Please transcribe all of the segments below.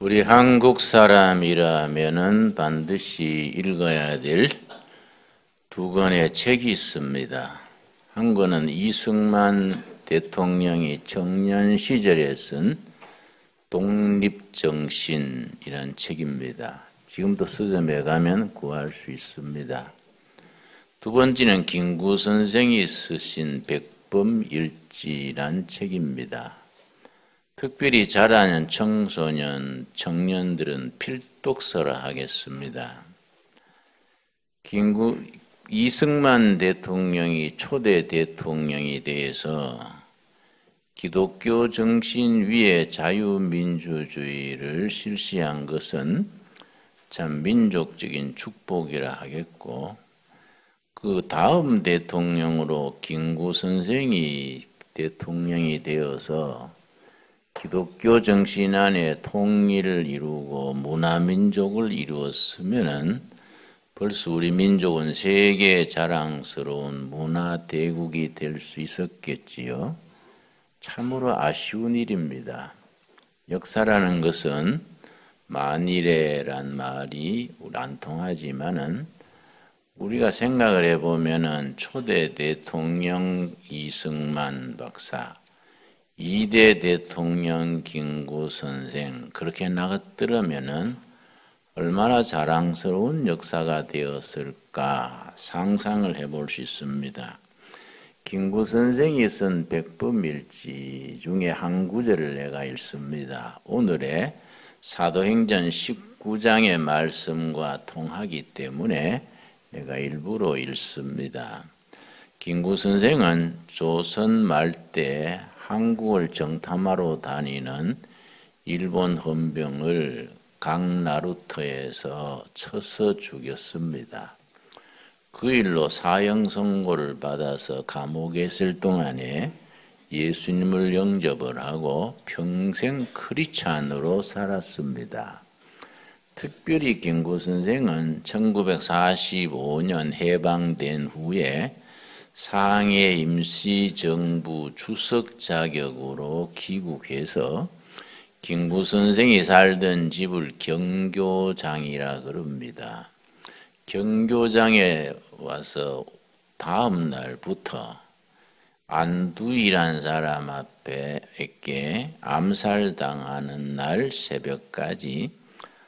우리 한국 사람이라면은 반드시 읽어야 될 두 권의 책이 있습니다. 한 권은 이승만 대통령이 청년 시절에 쓴 독립정신이라는 책입니다. 지금도 서점에 가면 구할 수 있습니다. 두 번째는 김구 선생이 쓰신 백범일지란 책입니다. 특별히 자라는 청소년, 청년들은 필독서라 하겠습니다. 이승만 대통령이 초대 대통령이 돼서 기독교 정신 위에 자유민주주의를 실시한 것은 참 민족적인 축복이라 하겠고, 그 다음 대통령으로 김구 선생이 대통령이 되어서 기독교 정신 안에 통일을 이루고 문화민족을 이루었으면은 벌써 우리 민족은 세계 자랑스러운 문화대국이 될 수 있었겠지요. 참으로 아쉬운 일입니다. 역사라는 것은 만일에란 말이 안 통하지만은 우리가 생각을 해보면은 초대 대통령 이승만 박사, 2대 대통령 김구 선생 그렇게 나갔더라면은 얼마나 자랑스러운 역사가 되었을까 상상을 해볼 수 있습니다. 김구 선생이 쓴 백범일지 중에 한 구절을 내가 읽습니다. 오늘의 사도행전 19장의 말씀과 통하기 때문에 내가 일부러 읽습니다. 김구 선생은 조선 말때 한국을 정탐하러 다니는 일본 헌병을 강나루터에서 쳐서 죽였습니다. 그 일로 사형 선고를 받아서 감옥에 있을 동안에 예수님을 영접을 하고 평생 크리스찬으로 살았습니다. 특별히 김구 선생은 1945년 해방된 후에 상해 임시정부 주석 자격으로 귀국해서 김구 선생이 살던 집을 경교장이라 그럽니다. 경교장에 와서 다음 날부터 안두이란 사람 앞에 암살당하는 날 새벽까지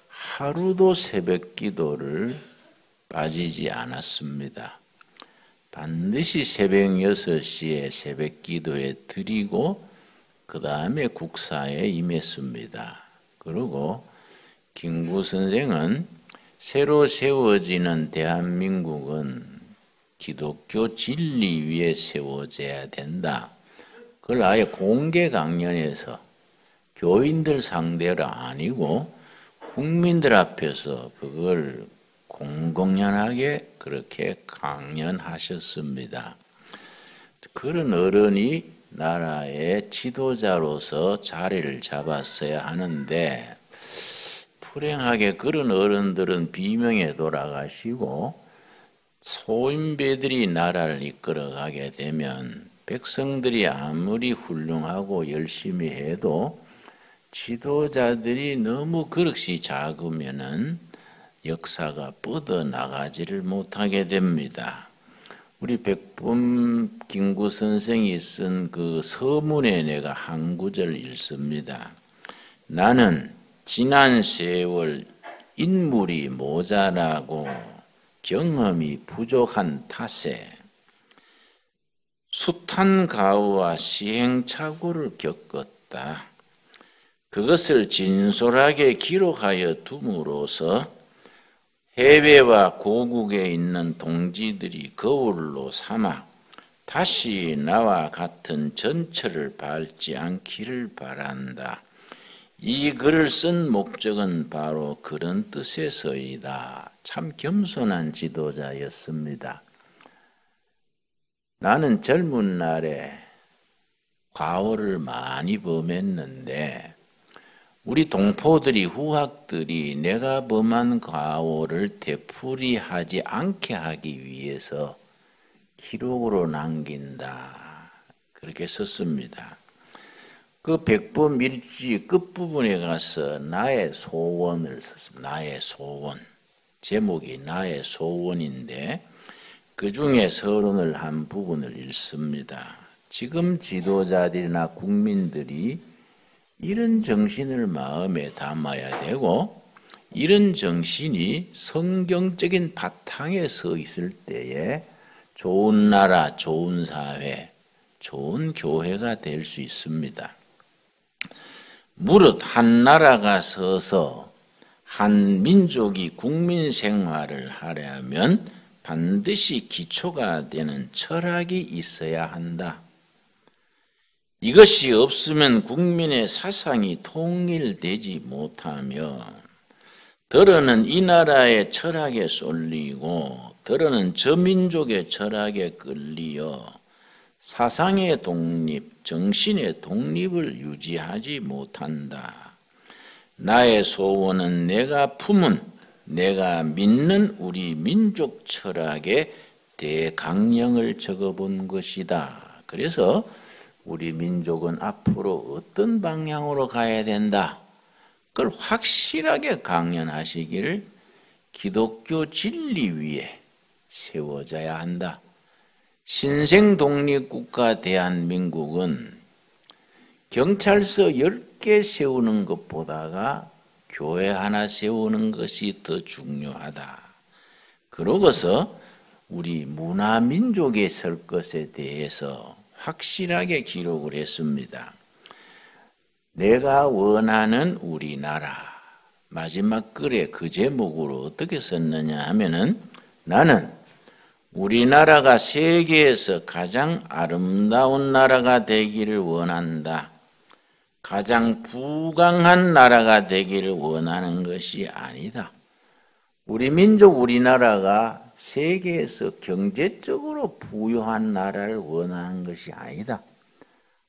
하루도 새벽 기도를 빠지지 않았습니다. 반드시 새벽 6시에 새벽 기도에 드리고 그 다음에 국사에 임했습니다. 그리고 김구 선생은 새로 세워지는 대한민국은 기독교 진리 위에 세워져야 된다. 그걸 아예 공개 강연에서 교인들 상대로 아니고 국민들 앞에서 그걸 공공연하게 그렇게 강연하셨습니다. 그런 어른이 나라의 지도자로서 자리를 잡았어야 하는데 불행하게 그런 어른들은 비명에 돌아가시고 소인배들이 나라를 이끌어가게 되면 백성들이 아무리 훌륭하고 열심히 해도 지도자들이 너무 그릇이 작으면은 역사가 뻗어나가지를 못하게 됩니다. 우리 김구 선생이 쓴 그 서문에 내가 한 구절 읽습니다. 나는 지난 세월 인물이 모자라고 경험이 부족한 탓에 숱한 가오와 시행착오를 겪었다. 그것을 진솔하게 기록하여 둠으로써 해외와 고국에 있는 동지들이 거울로 삼아 다시 나와 같은 전철을 밟지 않기를 바란다. 이 글을 쓴 목적은 바로 그런 뜻에서이다. 참 겸손한 지도자였습니다. 나는 젊은 날에 과오를 많이 범했는데 우리 동포들이 후학들이 내가 범한 과오를 되풀이하지 않게 하기 위해서 기록으로 남긴다. 그렇게 썼습니다. 그 백보밀지 끝부분에 가서 나의 소원을 썼습니다. 나의 소원. 제목이 나의 소원인데 그 중에 서론을 한 부분을 읽습니다. 지금 지도자들이나 국민들이 이런 정신을 마음에 담아야 되고 이런 정신이 성경적인 바탕에 서 있을 때에 좋은 나라, 좋은 사회, 좋은 교회가 될 수 있습니다. 무릇 한 나라가 서서 한 민족이 국민 생활을 하려면 반드시 기초가 되는 철학이 있어야 한다. 이것이 없으면 국민의 사상이 통일되지 못하며 더러는 이 나라의 철학에 쏠리고 더러는 저 민족의 철학에 끌리어 사상의 독립, 정신의 독립을 유지하지 못한다. 나의 소원은 내가 품은, 내가 믿는 우리 민족 철학의 대강령을 적어본 것이다. 그래서 우리 민족은 앞으로 어떤 방향으로 가야 된다. 그걸 확실하게 강연하시기를 기독교 진리 위에 세워져야 한다. 신생독립국가 대한민국은 경찰서 10개 세우는 것보다가 교회 하나 세우는 것이 더 중요하다. 그러고서 우리 문화민족에 설 것에 대해서 확실하게 기록을 했습니다. 내가 원하는 우리나라. 마지막 글에 그 제목으로 어떻게 썼느냐 하면은 나는 우리나라가 세계에서 가장 아름다운 나라가 되기를 원한다. 가장 부강한 나라가 되기를 원하는 것이 아니다. 우리 민족 우리나라가 세계에서 경제적으로 부유한 나라를 원하는 것이 아니다.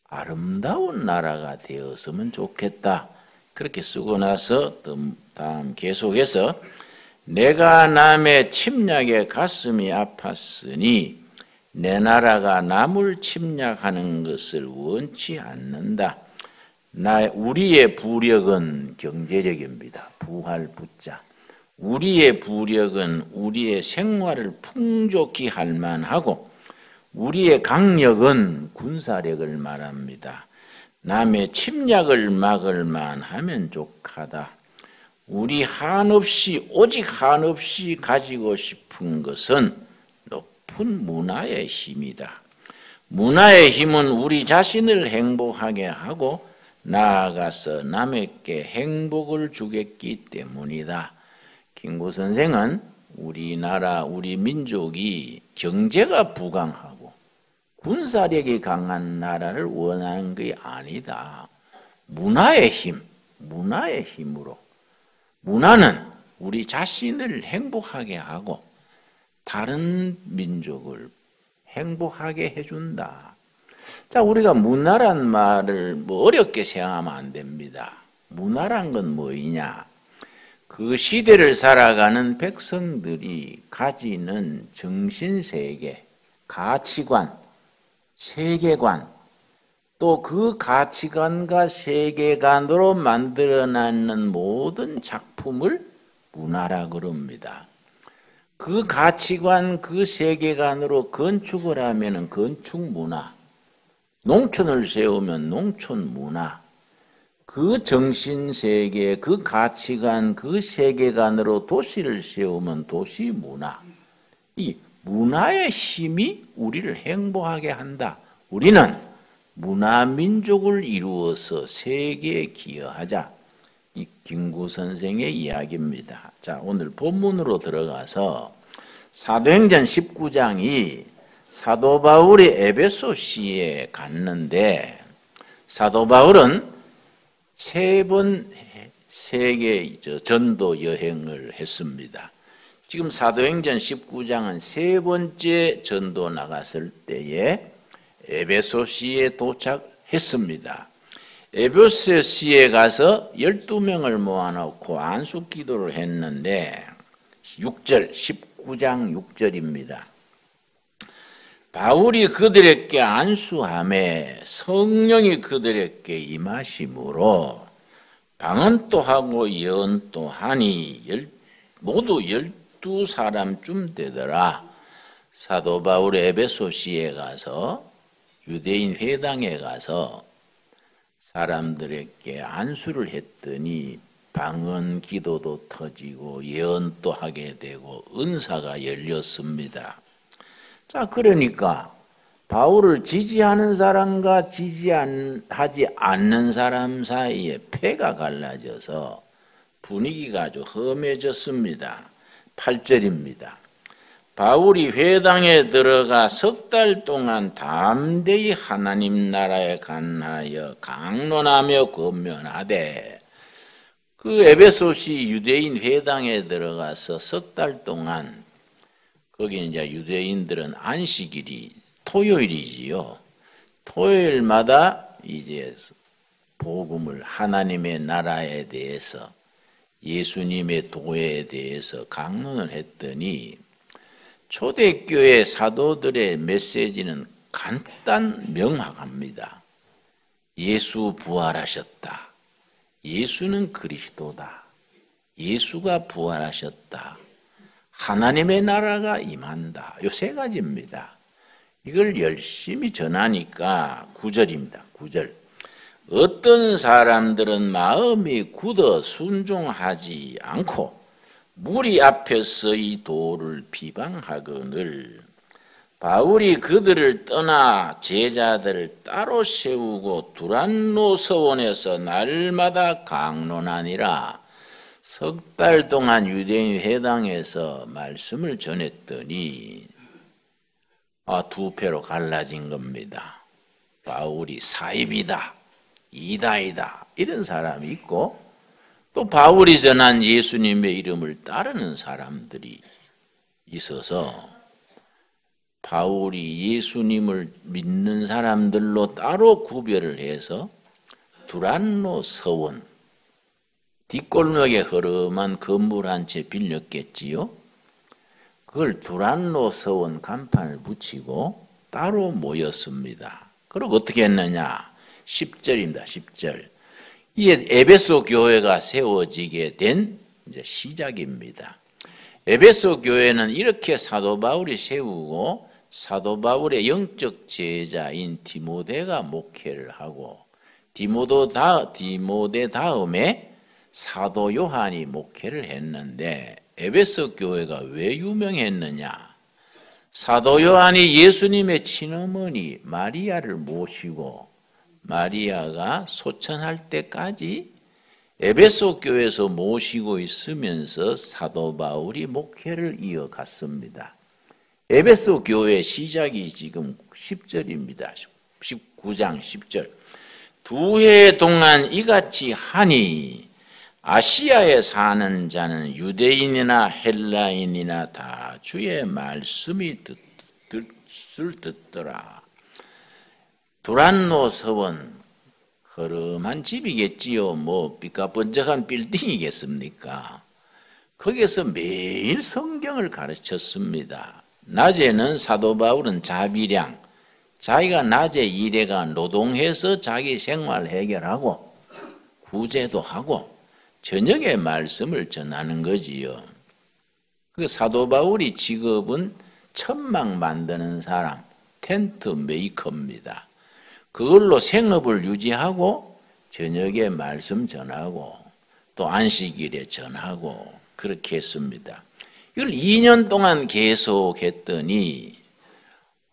아름다운 나라가 되었으면 좋겠다. 그렇게 쓰고 나서 다음 계속해서 내가 남의 침략에 가슴이 아팠으니 내 나라가 남을 침략하는 것을 원치 않는다. 우리의 부력은 경제력입니다. 부할 부자. 우리의 부력은 우리의 생활을 풍족히 할 만하고 우리의 강력은 군사력을 말합니다. 남의 침략을 막을 만하면 족하다. 우리 한없이 오직 한없이 가지고 싶은 것은 높은 문화의 힘이다. 문화의 힘은 우리 자신을 행복하게 하고 나아가서 남에게 행복을 주겠기 때문이다. 김구 선생은 우리나라, 우리 민족이 경제가 부강하고 군사력이 강한 나라를 원하는 게 아니다. 문화의 힘, 문화의 힘으로. 문화는 우리 자신을 행복하게 하고 다른 민족을 행복하게 해준다. 자, 우리가 문화란 말을 어렵게 생각하면 안 됩니다. 문화란 건 뭐이냐? 그 시대를 살아가는 백성들이 가지는 정신세계, 가치관, 세계관, 또 그 가치관과 세계관으로 만들어내는 모든 작품을 문화라 그럽니다. 그 가치관, 그 세계관으로 건축을 하면 건축문화, 농촌을 세우면 농촌문화, 그 정신세계, 그 가치관, 그 세계관으로 도시를 세우면 도시문화. 이 문화의 힘이 우리를 행복하게 한다. 우리는 문화민족을 이루어서 세계에 기여하자. 이 김구 선생의 이야기입니다. 자, 오늘 본문으로 들어가서 사도행전 19장이 사도 바울이 에베소시에 갔는데 사도 바울은 3번 세계 전도 여행을 했습니다. 지금 사도행전 19장은 3번째 전도 나갔을 때에 에베소시에 도착했습니다. 에베소시에 가서 12명을 모아놓고 안수기도를 했는데 6절, 19장 6절입니다. 바울이 그들에게 안수함에 성령이 그들에게 임하심으로 방언도 하고 예언도 하니 모두 12사람쯤 되더라. 사도 바울이 에베소시에 가서 유대인 회당에 가서 사람들에게 안수를 했더니 방언 기도도 터지고 예언도 하게 되고 은사가 열렸습니다. 자, 그러니까 바울을 지지하는 사람과 지지하지 않는 사람 사이에 패가 갈라져서 분위기가 아주 험해졌습니다. 8절입니다. 바울이 회당에 들어가 석 달 동안 담대히 하나님 나라에 관하여 강론하며 권면하되, 그 에베소시 유대인 회당에 들어가서 석 달 동안, 거기 이제 유대인들은 안식일이 토요일이지요. 토요일마다 이제 복음을, 하나님의 나라에 대해서, 예수님의 도에 대해서 강론을 했더니 초대교회 사도들의 메시지는 간단 명확합니다. 예수 부활하셨다. 예수는 그리스도다. 예수가 부활하셨다. 하나님의 나라가 임한다. 이 세 가지입니다. 이걸 열심히 전하니까 9절입니다. 9절. 어떤 사람들은 마음이 굳어 순종하지 않고 무리 앞에서 이 도를 비방하거늘 바울이 그들을 떠나 제자들을 따로 세우고 두란노 서원에서 날마다 강론하니라. 석 달 동안 유대인 회당에서 말씀을 전했더니 두 패로 갈라진 겁니다. 바울이 사입이다, 이다이다 이런 사람이 있고, 또 바울이 전한 예수님의 이름을 따르는 사람들이 있어서 바울이 예수님을 믿는 사람들로 따로 구별을 해서 두란노 서원, 뒷골목에 흐름한 건물 한 채 빌렸겠지요. 그걸 두란노 서원 간판을 붙이고 따로 모였습니다. 그리고 어떻게 했느냐? 10절입니다. 10절. 이게 에베소 교회가 세워지게 된 이제 시작입니다. 에베소 교회는 이렇게 사도 바울이 세우고 사도 바울의 영적 제자인 디모데가 목회를 하고 디모데 다음에 사도 요한이 목회를 했는데, 에베소 교회가 왜 유명했느냐? 사도 요한이 예수님의 친어머니 마리아를 모시고 마리아가 소천할 때까지 에베소 교회에서 모시고 있으면서 사도 바울이 목회를 이어갔습니다. 에베소 교회 시작이 지금 10절입니다. 19장 10절. 2해 동안 이같이 하니 아시아에 사는 자는 유대인이나 헬라인이나 다 주의 말씀이 듣더라. 두란노 서원, 허름한 집이겠지요. 뭐 삐까번쩍한 빌딩이겠습니까? 거기에서 매일 성경을 가르쳤습니다. 낮에는 사도 바울은 자비량, 자기가 낮에 일해가 노동해서 자기 생활 해결하고 구제도 하고 저녁에 말씀을 전하는 거지요. 그 사도 바울이 직업은 천막 만드는 사람, 텐트 메이커입니다. 그걸로 생업을 유지하고 저녁에 말씀 전하고 또 안식일에 전하고 그렇게 했습니다. 이걸 2년 동안 계속했더니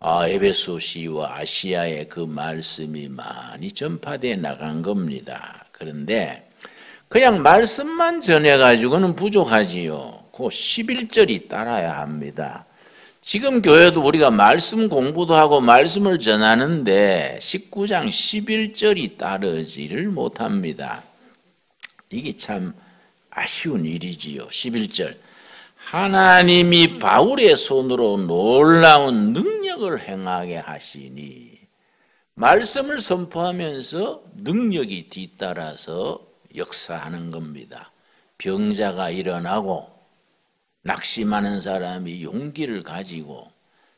에베소시와 아시아에 그 말씀이 많이 전파되어 나간 겁니다. 그런데 그냥 말씀만 전해가지고는 부족하지요. 그 11절이 따라야 합니다. 지금 교회도 우리가 말씀 공부도 하고 말씀을 전하는데 19장 11절이 따르지를 못합니다. 이게 참 아쉬운 일이지요. 11절. 하나님이 바울의 손으로 놀라운 능력을 행하게 하시니, 말씀을 선포하면서 능력이 뒤따라서 역사하는 겁니다. 병자가 일어나고 낙심하는 사람이 용기를 가지고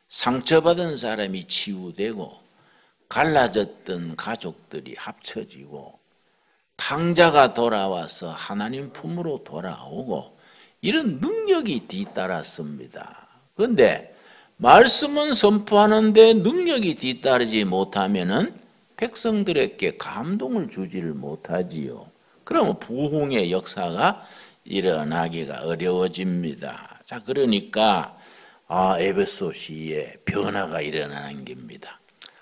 상처받은 사람이 치유되고 갈라졌던 가족들이 합쳐지고 탕자가 돌아와서 하나님 품으로 돌아오고 이런 능력이 뒤따랐습니다. 그런데 말씀은 선포하는데 능력이 뒤따르지 못하면은 백성들에게 감동을 주지를 못하지요. 그러면 부흥의 역사가 일어나기가 어려워집니다. 자, 그러니까 에베소시에 변화가 일어나는 겁니다.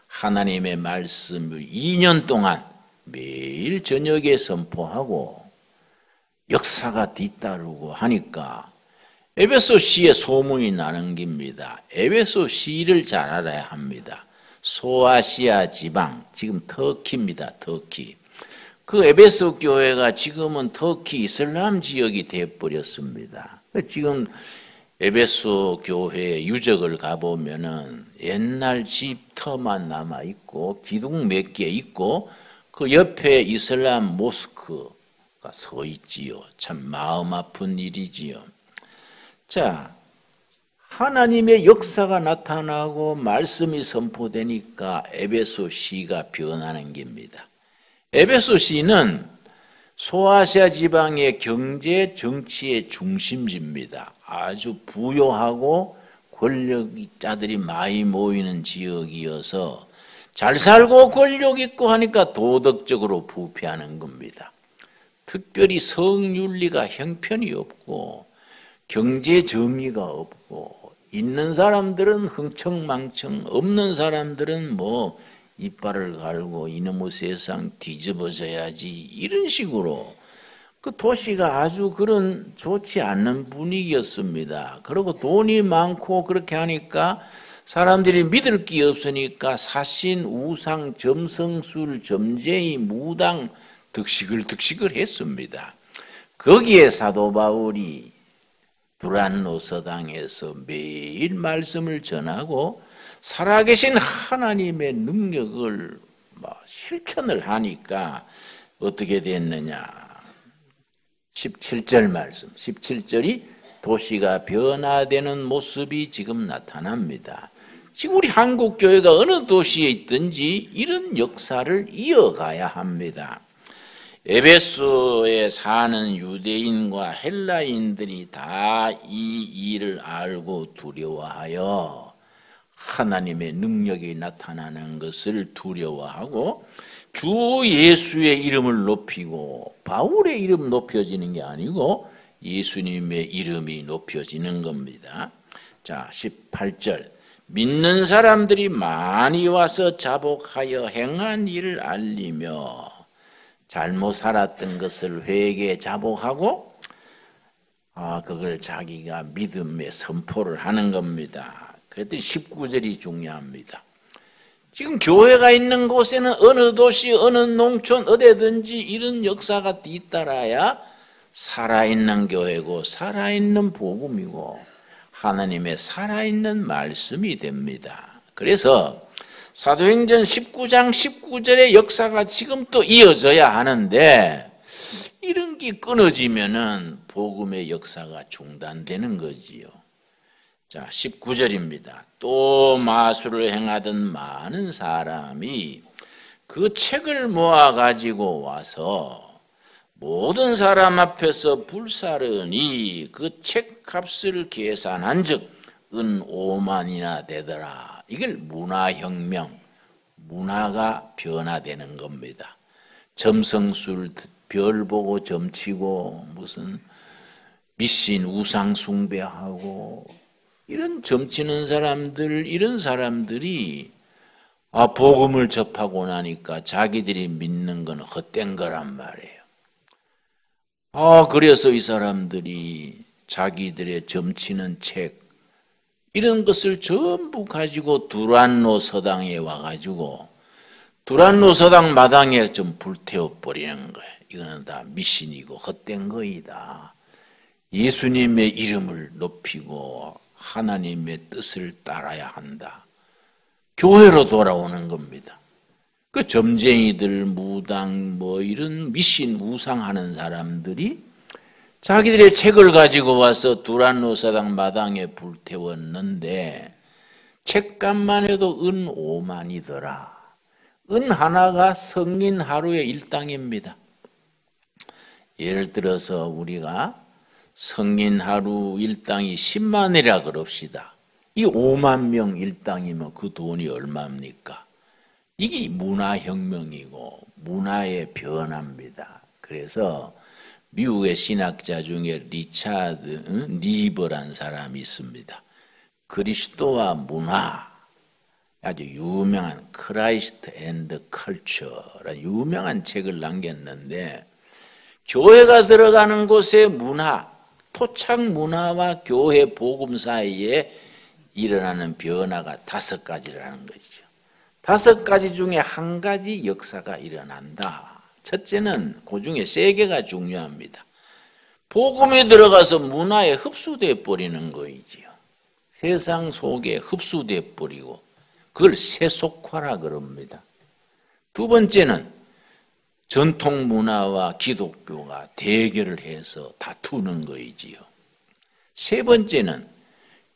하나님의 말씀을 2년 동안 매일 저녁에 선포하고 역사가 뒤따르고 하니까 에베소시에 소문이 나는 겁니다. 에베소시를 잘 알아야 합니다. 소아시아 지방, 지금 터키입니다. 터키. 그 에베소 교회가 지금은 터키 이슬람 지역이 되어버렸습니다. 지금 에베소 교회 유적을 가보면은 옛날 집터만 남아있고 기둥 몇 개 있고 그 옆에 이슬람 모스크가 서 있지요. 참 마음 아픈 일이지요. 자, 하나님의 역사가 나타나고 말씀이 선포되니까 에베소시가 변하는 겁니다. 에베소시는 소아시아 지방의 경제 정치의 중심지입니다. 아주 부유하고 권력자들이 많이 모이는 지역이어서 잘 살고 권력 있고 하니까 도덕적으로 부패하는 겁니다. 특별히 성윤리가 형편이 없고 경제 정의가 없고 있는 사람들은 흥청망청 없는 사람들은 뭐 이빨을 갈고 이놈의 세상 뒤집어져야지 이런 식으로 그 도시가 아주 그런 좋지 않는 분위기였습니다. 그리고 돈이 많고 그렇게 하니까 사람들이 믿을 게 없으니까 사신, 우상, 점성술, 점쟁이, 무당 득식을 했습니다. 거기에 사도 바울이 두란노 서당에서 매일 말씀을 전하고 살아계신 하나님의 능력을 실천을 하니까 어떻게 됐느냐. 17절 말씀, 17절이 도시가 변화되는 모습이 지금 나타납니다. 지금 우리 한국교회가 어느 도시에 있든지 이런 역사를 이어가야 합니다. 에베소에 사는 유대인과 헬라인들이 다 이 일을 알고 두려워하여 하나님의 능력이 나타나는 것을 두려워하고 주 예수의 이름을 높이고 바울의 이름 높여지는 게 아니고 예수님의 이름이 높여지는 겁니다. 자, 18절. 믿는 사람들이 많이 와서 자복하여 행한 일을 알리며 잘못 살았던 것을 회개에 자복하고 그걸 자기가 믿음에 선포를 하는 겁니다. 그랬더니 19절이 중요합니다. 지금 교회가 있는 곳에는 어느 도시, 어느 농촌, 어디든지 이런 역사가 뒤따라야 살아있는 교회고 살아있는 복음이고 하나님의 살아있는 말씀이 됩니다. 그래서 사도행전 19장 19절의 역사가 지금 또 이어져야 하는데 이런 게 끊어지면은 복음의 역사가 중단되는 거지요. 자, 19절입니다. 또 마술을 행하던 많은 사람이 그 책을 모아 가지고 와서 모든 사람 앞에서 불사르니 그 책값을 계산한즉 은 5만이나 되더라. 이걸 문화혁명, 문화가 변화되는 겁니다. 점성술, 별 보고 점치고 무슨 미신 우상 숭배하고 이런 점치는 사람들, 이런 사람들이 복음을 접하고 나니까 자기들이 믿는 건 헛된 거란 말이에요. 그래서 이 사람들이 자기들의 점치는 책 이런 것을 전부 가지고 두란노 서당에 와가지고 두란노 서당 마당에 좀 불태워 버리는 거예요. 이거는 다 미신이고 헛된 거이다. 예수님의 이름을 높이고 하나님의 뜻을 따라야 한다. 교회로 돌아오는 겁니다. 그 점쟁이들, 무당, 이런 미신, 우상하는 사람들이 자기들의 책을 가지고 와서 두란노 서당 마당에 불태웠는데 책값만 해도 은 5만이더라. 은 하나가 성인 하루의 일당입니다. 예를 들어서 우리가 성인 하루 일당이 10만이라 그럽시다. 이 5만 명 일당이면 그 돈이 얼마입니까? 이게 문화혁명이고 문화의 변화입니다. 그래서 미국의 신학자 중에 리차드 니버란 사람이 있습니다. 그리스도와 문화, 아주 유명한 크라이스트 앤드 컬처라는 유명한 책을 남겼는데, 교회가 들어가는 곳의 문화, 토착 문화와 교회 복음 사이에 일어나는 변화가 5가지라는 것이죠. 5가지 중에 한 가지 역사가 일어난다. 첫째는 그 중에 3개가 중요합니다. 복음이 들어가서 문화에 흡수돼 버리는 거이지요. 세상 속에 흡수돼 버리고 그걸 세속화라 그럽니다. 두 번째는 전통 문화와 기독교가 대결을 해서 다투는 거이지요. 세 번째는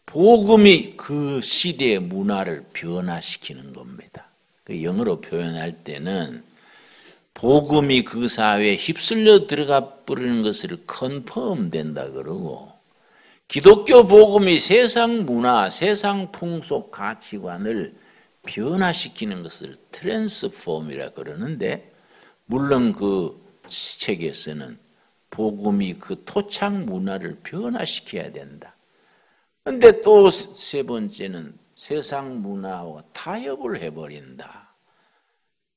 복음이 그 시대의 문화를 변화시키는 겁니다. 영어로 표현할 때는 복음이 그 사회에 휩쓸려 들어가 버리는 것을 컨펌 된다 그러고, 기독교 복음이 세상 문화, 세상 풍속 가치관을 변화시키는 것을 트랜스폼이라 그러는데, 물론 그 책에서는 복음이 그 토착 문화를 변화시켜야 된다. 그런데 또 세 번째는 세상 문화와 타협을 해버린다.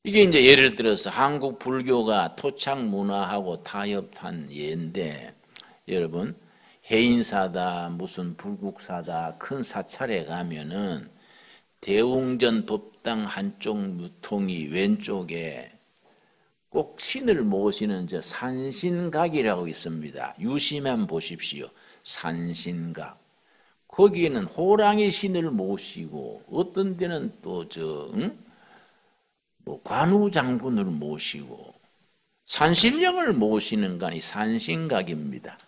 이게 이제 예를 들어서 한국 불교가 토착 문화하고 타협한 예인데, 여러분 해인사다 무슨 불국사다 큰 사찰에 가면은 대웅전 법당 한쪽 무통이 왼쪽에 꼭 신을 모시는 저 산신각이라고 있습니다. 유심한 보십시오. 산신각. 거기에는 호랑이 신을 모시고 어떤 데는 또 관우 장군을 모시고 산신령을 모시는 간이 산신각입니다.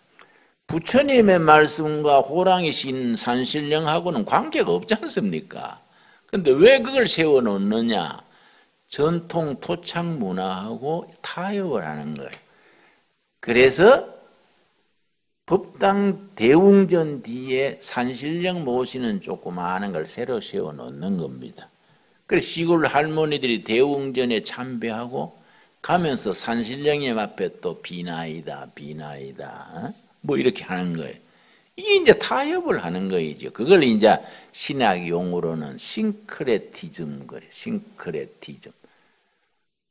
부처님의 말씀과 호랑이 신 산신령하고는 관계가 없지 않습니까? 그런데 왜 그걸 세워놓느냐? 전통 토착 문화하고 타협을 하는 거예요. 그래서 법당 대웅전 뒤에 산신령 모시는 조그마한 걸 새로 세워놓는 겁니다. 그래서 시골 할머니들이 대웅전에 참배하고 가면서 산신령님 앞에 또 비나이다 비나이다 뭐 이렇게 하는 거예요. 이게 이제 타협을 하는 거이죠. 그걸 이제 신학 용어로는 싱크레티즘 그래. 싱크레티즘.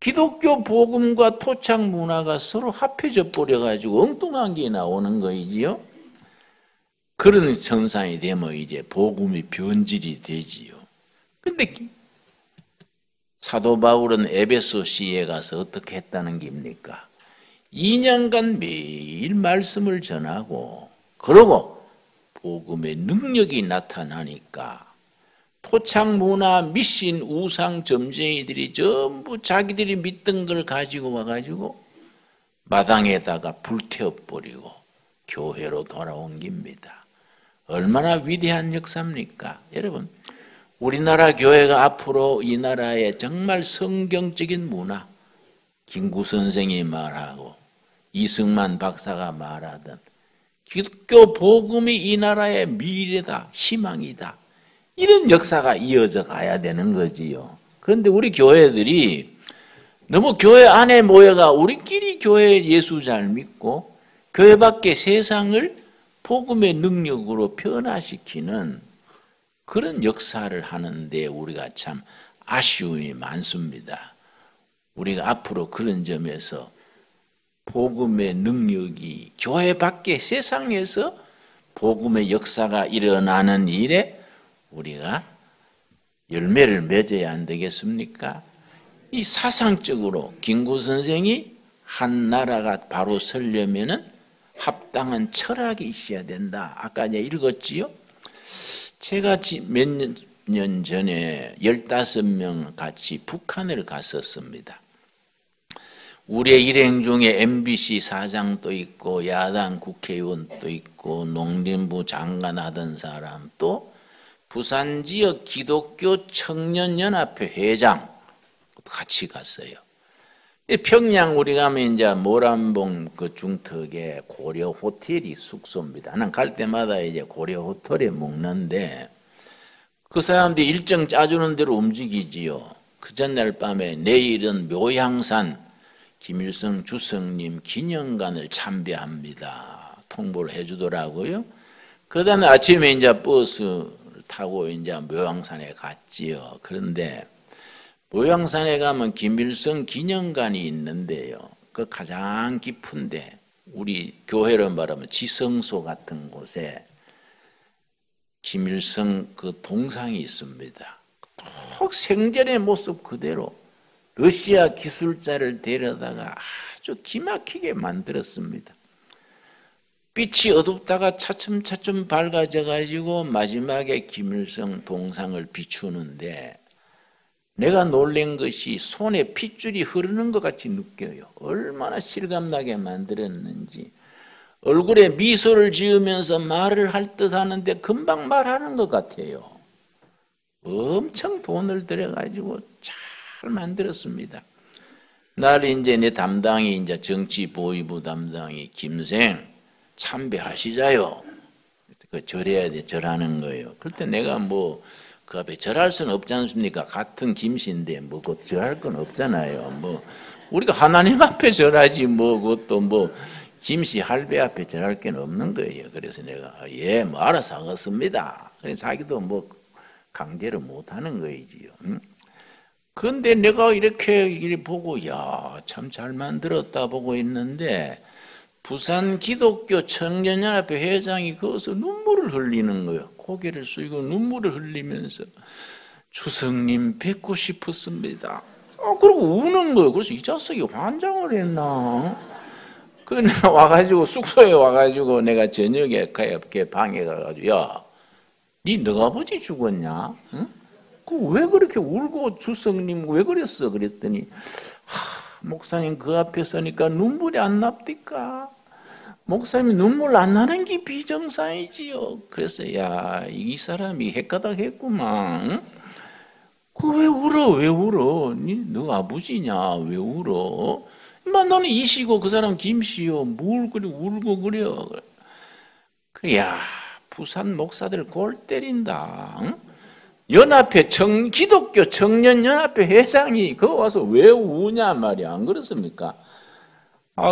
기독교 복음과 토착 문화가 서로 합해져 버려 가지고 엉뚱한 게 나오는 거이지요. 그런 현상이 되면 이제 복음이 변질이 되지요. 근데 사도 바울은 에베소시에 가서 어떻게 했다는 겁니까? 2년간 매일 말씀을 전하고, 그러고 복음의 능력이 나타나니까 토착 문화, 미신, 우상, 점쟁이들이 전부 자기들이 믿던 걸 가지고 와가지고 마당에다가 불태워버리고 교회로 돌아온 겁니다. 얼마나 위대한 역사입니까? 여러분, 우리나라 교회가 앞으로 이 나라의 정말 성경적인 문화, 김구 선생이 말하고 이승만 박사가 말하던 기독교 복음이 이 나라의 미래다, 희망이다, 이런 역사가 이어져 가야 되는 거지요. 그런데 우리 교회들이 너무 교회 안에 모여가 우리끼리 교회 예수 잘 믿고 교회 밖의 세상을 복음의 능력으로 변화시키는 그런 역사를 하는데 우리가 참 아쉬움이 많습니다. 우리가 앞으로 그런 점에서 복음의 능력이 교회 밖의 세상에서 복음의 역사가 일어나는 일에 우리가 열매를 맺어야 안 되겠습니까? 이 사상적으로 김구 선생이 한 나라가 바로 서려면은 합당한 철학이 있어야 된다. 아까 이제 읽었지요? 제가 몇 년 전에 15명 같이 북한을 갔었습니다. 우리의 일행 중에 MBC 사장도 있고 야당 국회의원도 있고 농림부 장관 하던 사람, 또 부산 지역 기독교 청년연합회 회장 같이 갔어요. 평양 우리 가면 이제 모란봉 그 중턱에 고려 호텔이 숙소입니다. 나는 갈 때마다 이제 고려 호텔에 묵는데 그 사람들이 일정 짜주는 대로 움직이지요. 그 전날 밤에 내일은 묘향산 김일성 주석님 기념관을 참배합니다. 통보를 해주더라고요. 그 다음에 아침에 이제 버스 타고 이제 묘향산에 갔지요. 그런데 묘향산에 가면 김일성 기념관이 있는데요. 그 가장 깊은데 우리 교회로 말하면 지성소 같은 곳에 김일성 그 동상이 있습니다. 또 생전의 모습 그대로 러시아 기술자를 데려다가 아주 기막히게 만들었습니다. 빛이 어둡다가 차츰차츰 밝아져 가지고 마지막에 김일성 동상을 비추는데 내가 놀란 것이 손에 핏줄이 흐르는 것 같이 느껴요. 얼마나 실감나게 만들었는지. 얼굴에 미소를 지으면서 말을 할 듯 하는데 금방 말하는 것 같아요. 엄청 돈을 들여가지고 잘 만들었습니다. 나를 이제 내 담당이 이제 정치 보위부 담당이 김생 참배하시자요. 그 절해야 돼, 절하는 거예요. 그때 내가 뭐 그 앞에 절할 수는 없지 않습니까? 같은 김씨인데 뭐 그 절할 건 없잖아요. 뭐 우리가 하나님 앞에 절하지 뭐 그것도 뭐 김씨 할배 앞에 절할 게 없는 거예요. 그래서 내가 예, 뭐 알아서 하겠습니다. 그래서 자기도 뭐 강제로 못 하는 거이지요. 그런데 내가 이렇게 보고 야, 참 잘 만들었다 보고 있는데 부산 기독교 청년연합회 회장이 거기서 눈물을 흘리는 거예요. 고개를 숙이고 눈물을 흘리면서 주석님 뵙고 싶었습니다. 그러고 우는 거예요. 그래서 이 자식이 환장을 했나? 그 내가 와가지고 숙소에 와가지고 내가 저녁에 그 방에 가가지고 야, 네 너아버지 죽었냐? 응? 그 왜 그렇게 울고 주석님 왜 그랬어? 그랬더니 목사님 그 앞에 서니까 눈물이 안 납니까? 목사님이 눈물 안 나는 게 비정상이지요. 그래서 야, 이 사람이 헷가닥했구만. 그 왜 울어? 왜 울어? 너 아버지냐? 왜 울어? 나는 이시고 그 사람 김씨요. 뭘 그래 울고 그래요. 야, 부산 목사들 골 때린다. 응? 연합회 기독교 청년연합회 회장이 거 와서 왜 우냐 말이야. 안 그렇습니까?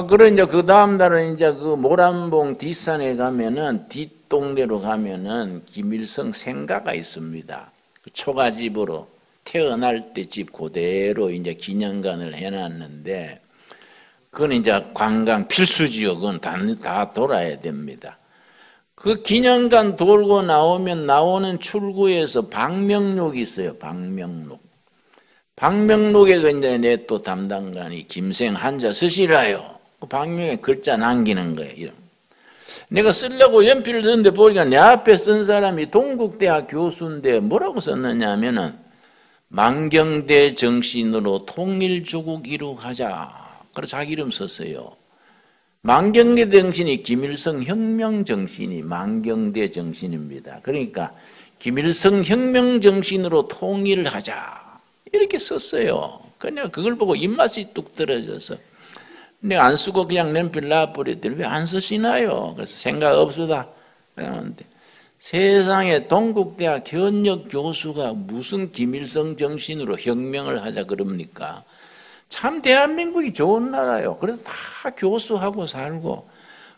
그래 이제 그 다음 날은 이제 그 모란봉 뒷산에 가면은 뒷동네로 가면은 김일성 생가가 있습니다. 그 초가집으로 태어날 때 집 그대로 이제 기념관을 해놨는데 그건 이제 관광 필수지요. 그건 다 돌아야 됩니다. 그 기념관 돌고 나오면 나오는 출구에서 방명록이 있어요. 방명록에 이제 내 또 담당관이 김생 한자 쓰시라요. 그 방명에 글자 남기는 거예요. 이런. 내가 쓰려고 연필을 썼는데 보니까 내 앞에 쓴 사람이 동국대학 교수인데 뭐라고 썼느냐 하면은 만경대 정신으로 통일조국 이룩하자. 그래서 자기 이름 썼어요. 만경대 정신이 김일성 혁명 정신이 만경대 정신입니다. 그러니까 김일성 혁명 정신으로 통일을 하자. 이렇게 썼어요. 그냥 그걸 보고 입맛이 뚝 떨어져서 내가 안 쓰고 그냥 연필 놔버렸더니 왜 안 쓰시나요? 그래서 생각 없으다. 그러는데 세상에 동국대학 현역 교수가 무슨 김일성 정신으로 혁명을 하자 그럽니까? 참 대한민국이 좋은 나라요. 그래서 다 교수하고 살고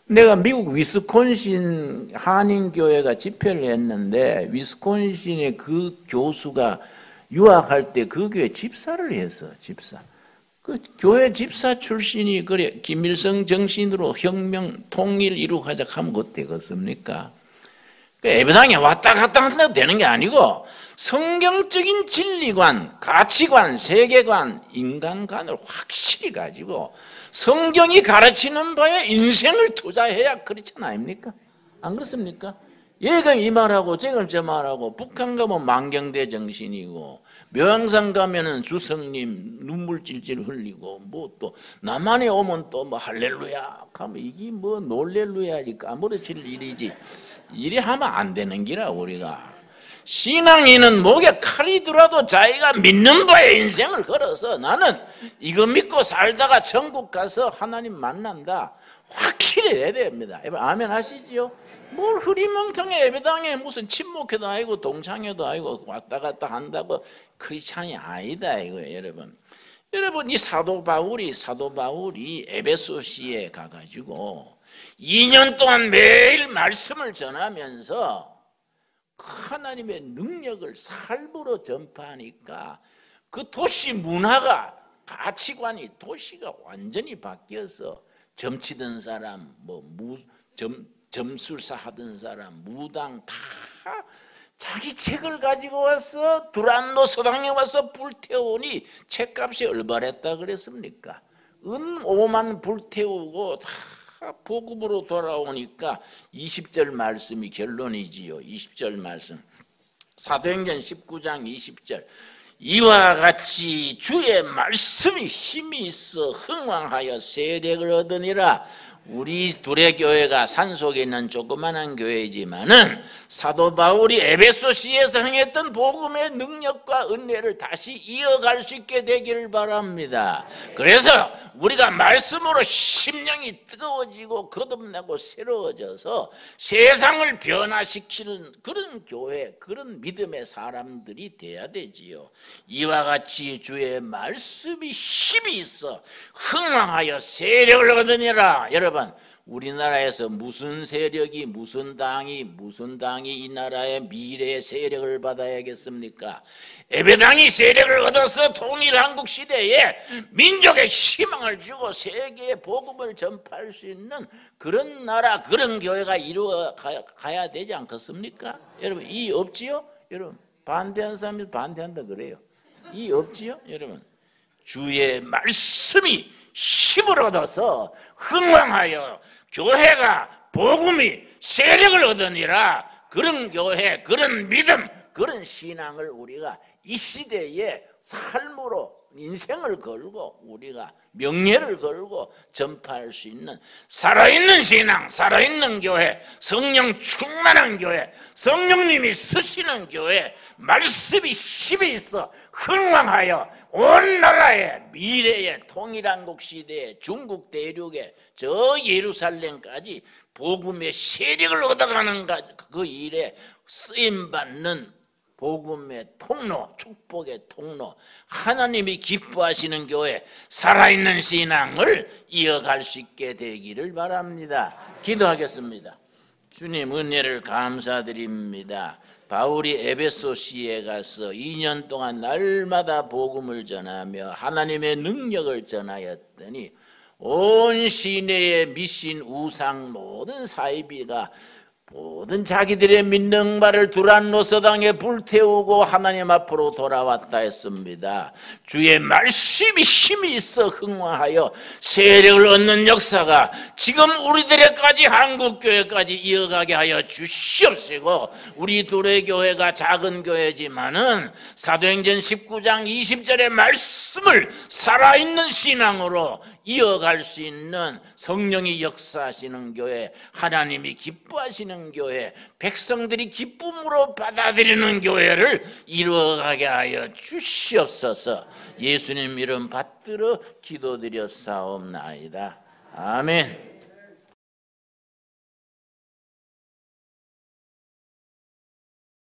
내가 미국 위스콘신 한인교회가 집회를 했는데 위스콘신의 그 교수가 유학할 때 그 교회 집사를 했어. 집사. 그 교회 집사 출신이 그래 김일성 정신으로 혁명 통일 이룩하자 하면 어때겠습니까? 그 예배당에 왔다 갔다 한다고 되는 게 아니고 성경적인 진리관, 가치관, 세계관, 인간관을 확실히 가지고 성경이 가르치는 바에 인생을 투자해야 그렇지 않습니까? 안 그렇습니까? 얘가 이 말하고 쟤가 저 말하고 북한 가면 만경대 정신이고 묘향산 가면은 주석님 눈물 찔찔 흘리고 뭐 또 남한에 오면 또 뭐 할렐루야 하면 이게 뭐 놀렐루야지 까무러칠 일이지 이리 하면 안 되는 기라 우리가 신앙인은 목에 칼이 들어도 자기가 믿는 바에 인생을 걸어서 나는 이거 믿고 살다가 천국 가서 하나님 만난다. 확실히 해야 됩니다. 아멘 하시지요? 뭘 흐리멍텅해 예배당에 무슨 친목회도 아니고 동창회도 아니고 왔다 갔다 한다고 크리스찬이 아니다 이거예요, 여러분. 여러분, 이 사도 바울이 에베소시에 가가지고 2년 동안 매일 말씀을 전하면서 하나님의 능력을 삶으로 전파하니까 그 도시 문화가, 가치관이, 도시가 완전히 바뀌어서 점치던 사람, 점술사 하던 사람, 무당 다 자기 책을 가지고 와서 두란노 서당에 와서 불태우니 책값이 얼마랬다 그랬습니까? 은 5만 불태우고 다 복음으로 돌아오니까 20절 말씀이 결론이지요. 20절 말씀, 사도행전 19장 20절, 이와 같이 주의 말씀이 힘이 있어 흥왕하여 세력을 얻으니라. 우리 둘의 교회가 산속에 있는 조그마한 교회이지만은 사도 바울이 에베소시에서 행했던 복음의 능력과 은혜를 다시 이어갈 수 있게 되기를 바랍니다. 그래서 우리가 말씀으로 심령이 뜨거워지고 거듭나고 새로워져서 세상을 변화시키는 그런 교회, 그런 믿음의 사람들이 돼야 되지요. 이와 같이 주의 말씀이 힘이 있어 흥왕하여 세력을 얻으니라. 여러분, 우리나라에서 무슨 세력이, 무슨 당이 이 나라의 미래의 세력을 받아야겠습니까? 예배당이 세력을 얻어서 통일한국 시대에 민족의 희망을 주고 세계에 복음을 전파할 수 있는 그런 나라, 그런 교회가 이루어가야 되지 않겠습니까? 여러분, 이 없지요? 여러분, 반대하는 사람이 반대한다 그래요. 이 없지요? 여러분, 주의 말씀이 힘을 얻어서 흥왕하여 교회가 복음이 세력을 얻으니라. 그런 교회, 그런 믿음, 그런 신앙을 우리가 이 시대에 삶으로 인생을 걸고 우리가 명예를 걸고 전파할 수 있는 살아있는 신앙, 살아있는 교회, 성령 충만한 교회, 성령님이 쓰시는 교회, 말씀이 힘이 있어 흥왕하여 온 나라의 미래의 통일한국 시대에 중국 대륙에 저 예루살렘까지 복음의 세력을 얻어가는 그 일에 쓰임받는 복음의 통로, 축복의 통로, 하나님이 기뻐하시는 교회, 살아있는 신앙을 이어갈 수 있게 되기를 바랍니다. 기도하겠습니다. 주님, 은혜를 감사드립니다. 바울이 에베소시에 가서 2년 동안 날마다 복음을 전하며 하나님의 능력을 전하였더니 온 시내에 미신, 우상, 모든 사이비가 모든 자기들의 믿는 바를 두란노 서당에 불태우고 하나님 앞으로 돌아왔다 했습니다. 주의 말씀이 힘이 있어 흥왕하여 세력을 얻는 역사가 지금 우리들에까지, 한국교회까지 이어가게 하여 주시옵시고, 우리 둘의 교회가 작은 교회지만은 사도행전 19장 20절의 말씀을 살아있는 신앙으로 이어갈 수 있는 성령이 역사하시는 교회, 하나님이 기뻐하시는 교회, 백성들이 기쁨으로 받아들이는 교회를 이루어가게 하여 주시옵소서. 예수님 이름 받들어 기도드렸사옵나이다. 아멘.